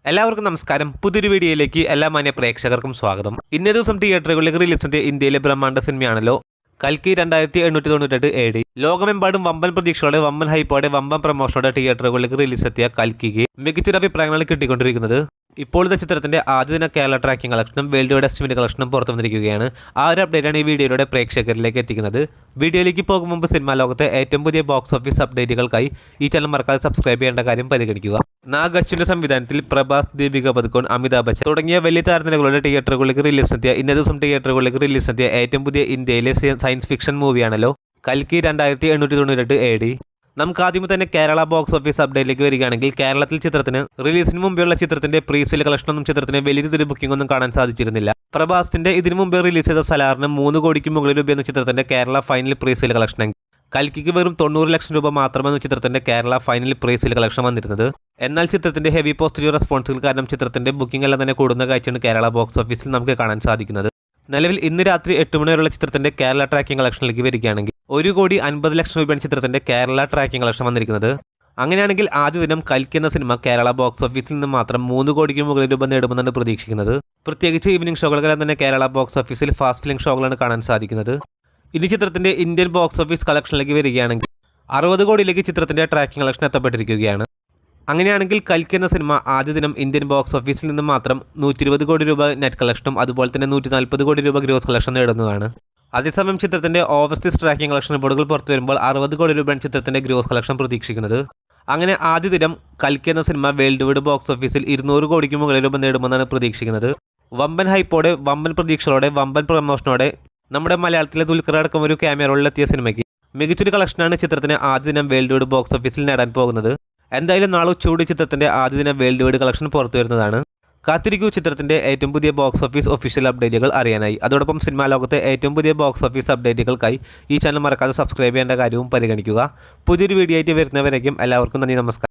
എല്ലാവർക്കും നമസ്കാരം. പുതിയൊരു വീഡിയോയിലേക്ക് എല്ലാ മാന്യ പ്രേക്ഷകർക്കും സ്വാഗതം. ഇന്നേ ദിവസം തിയേറ്ററുകളിലേക്ക് റിലീസ് ചെയ്ത ഇന്ത്യയിലെ ബ്രഹ്മാണ്ഡ സിനിമയാണല്ലോ കൽക്കി 2898 AD. ലോകമെമ്പാടും വമ്പൻ പ്രതീക്ഷയോടെ, വമ്പൻ ഹൈപ്പോടെ, വമ്പൻ പ്രമോഷനോടെ തിയേറ്ററുകളിലേക്ക് റിലീസ് എത്തിയ കൽക്കിക്ക് മികച്ചൊരു അഭിപ്രായങ്ങൾ കിട്ടിക്കൊണ്ടിരിക്കുന്നത്. ഇപ്പോഴത്തെ ചിത്രത്തിന്റെ ആദ്യദിന കേരള ട്രാക്കിംഗ് കളക്ഷനും വേൾഡ് വൈഡ് എസ്റ്റിമേറ്റ് കളക്ഷനും പുറത്തു വന്നിരിക്കുകയാണ്. ആ ഒരു അപ്ഡേറ്റാണ് ഈ വീഡിയോയിലൂടെ പ്രേക്ഷകരിലേക്ക് എത്തിക്കുന്നത്. വീഡിയോയിലേക്ക് പോകും മുമ്പ് സിനിമാ ലോകത്തെ ഏറ്റവും പുതിയ ബോക്സ് ഓഫീസ് അപ്ഡേറ്റുകൾക്കായി ഈ ചാനൽ മറക്കാതെ സബ്സ്ക്രൈബ് ചെയ്യേണ്ട കാര്യം പരിഗണിക്കുക. നാഗ് അശ്വിന്റെ സംവിധാനത്തിൽ പ്രഭാസ്, ദീപിക പദുക്കോൺ, അമിതാഭ് ബച്ചൻ തുടങ്ങിയ വലിയ താരനിരകളുടെ തിയേറ്ററുകളിലേക്ക് റിലീസ് എത്തിയ ഇന്നേ ദിവസം തിയേറ്ററുകളിലേക്ക് റിലീസ് എത്തിയ ഏറ്റവും പുതിയ ഇന്ത്യയിലെ സയൻസ് ഫിക്ഷൻ മൂവിയാണല്ലോ കൽക്കി 2898 AD. നമുക്ക് ആദ്യമേ തന്നെ കേരള ബോക്സ് ഓഫീസ് അപ്ഡേറ്റിലേക്ക് വരികയാണെങ്കിൽ, കേരളത്തിൽ ചിത്രത്തിന് റിലീസിന് മുമ്പെയുള്ള ചിത്രത്തിന്റെ പ്രീസെയിൽ കളക്ഷനൊന്നും ചിത്രത്തിന് വലിയൊരു ബുക്കിംഗ് ഒന്നും കാണാൻ സാധിച്ചിരുന്നില്ല. പ്രഭാസിന്റെ ഇതിനു മുമ്പേ റിലീസ് ചെയ്ത സലാറിന് 3 കോടിക്ക് മുകളിൽ രൂപയെന്ന ചിത്രത്തിന്റെ കേരള ഫൈനൽ പ്രീസെയിൽ കളക്ഷൻ. കൽക്കിക്ക് വെറും 90 ലക്ഷം രൂപ മാത്രമെന്ന ചിത്രത്തിന്റെ കേരള ഫൈനൽ പ്രീസെയിൽ കളക്ഷൻ വന്നിരുന്നത്. എന്നാൽ ചിത്രത്തിന്റെ ഹെവി പോസിറ്റീവ് റെസ്പോൺസുകൾ കാരണം ചിത്രത്തിന്റെ ബുക്കിംഗ് എല്ലാം തന്നെ കൂടുന്ന കാഴ്ചയാണ് കേരള ബോക്സ് ഓഫീസിൽ നമുക്ക് കാണാൻ സാധിക്കുന്നത്. നിലവിൽ ഇന്ന് രാത്രി 8 മണി വരെയുള്ള ചിത്രത്തിന്റെ കേരള ട്രാക്കിംഗ് കളക്ഷനിലേക്ക് വരികയാണെങ്കിൽ 1,50,00,000 രൂപയാണ് ചിത്രത്തിന്റെ കേരള ട്രാക്കിംഗ് കളക്ഷൻ വന്നിരിക്കുന്നത്. അങ്ങനെയാണെങ്കിൽ ആദ്യ ദിനം കൽക്കി എന്ന സിനിമ കേരള ബോക്സ് ഓഫീസിൽ നിന്ന് മാത്രം 3 കോടിക്ക് മുകളിൽ രൂപ നേടുമെന്നാണ് പ്രതീക്ഷിക്കുന്നത്. പ്രത്യേകിച്ച് ഈവനിംഗ് ഷോകളെല്ലാം തന്നെ കേരള ബോക്സ് ഓഫീസിൽ ഫാസ്റ്റ് ഫിലിം ഷോകളാണ് കാണാൻ സാധിക്കുന്നത്. ഇനി ചിത്രത്തിന്റെ ഇന്ത്യൻ ബോക്സ് ഓഫീസ് കളക്ഷനിലേക്ക് വരികയാണെങ്കിൽ 60 കോടിയിലേക്ക് ചിത്രത്തിന്റെ ട്രാക്കിംഗ് കളക്ഷൻ എത്തപ്പെട്ടിരിക്കുകയാണ്. അങ്ങനെയാണെങ്കിൽ കൽക്കി എന്ന സിനിമ ആദ്യ ദിനം ഇന്ത്യൻ ബോക്സ് ഓഫീസിൽ നിന്ന് മാത്രം 120 കോടി രൂപ നെറ്റ് കളക്ഷനും അതുപോലെ തന്നെ 140 കോടി രൂപ ഗ്രോസ് കളക്ഷൻ നേടുന്നതാണ്. അതേസമയം ചിത്രത്തിന്റെ ഓവർസീസ് ട്രാക്കിംഗ് കളക്ഷൻ റിപ്പോർട്ടുകൾ പുറത്തു വരുമ്പോൾ 60 കോടി രൂപയാണ് ചിത്രത്തിന്റെ ഗ്രോസ് കളക്ഷൻ പ്രതീക്ഷിക്കുന്നത്. അങ്ങനെ ആദ്യ ദിനം കൽക്കി എന്ന സിനിമ വേൾഡ് വൈഡ് ബോക്സ് ഓഫീസിൽ 200 കോടിക്ക് മുകളിൽ രൂപ നേടുമെന്നാണ് പ്രതീക്ഷിക്കുന്നത്. വമ്പൻ ഹൈപ്പോടെ, വമ്പൻ പ്രതീക്ഷകളോടെ, വമ്പൻ പ്രമോഷനോടെ നമ്മുടെ മലയാളത്തിലെ ദുൽഖർ അടക്കം ഒരു ക്യാമിയ റോളിലെത്തിയ സിനിമയ്ക്ക് മികച്ചൊരു കളക്ഷനാണ് ചിത്രത്തിന് ആദ്യ ദിനം വേൾഡ് വൈഡ് ബോക്സ് ഓഫീസിൽ നേടാൻ പോകുന്നത്. എന്തായാലും നാളെ ഉച്ചയോടെ ചിത്രത്തിന്റെ ആദ്യ ദിനം വേൾഡ് വൈഡ് കളക്ഷൻ പുറത്തു വരുന്നതാണ്. കാത്തിരിക്കൂ ചിത്രത്തിന്റെ ഏറ്റവും പുതിയ ബോക്സ് ഓഫീസ് ഒഫീഷ്യൽ അപ്ഡേറ്റുകൾ അറിയാനായി. അതോടൊപ്പം സിനിമാ ലോകത്തെ ഏറ്റവും പുതിയ ബോക്സ് ഓഫീസ് അപ്ഡേറ്റുകൾക്കായി ഈ ചാനൽ മറക്കാതെ സബ്സ്ക്രൈബ് ചെയ്യേണ്ട കാര്യവും പരിഗണിക്കുക. പുതിയൊരു വീഡിയോ ആയിട്ട് വരുന്നവരേക്കും എല്ലാവർക്കും നന്ദി, നമസ്കാരം.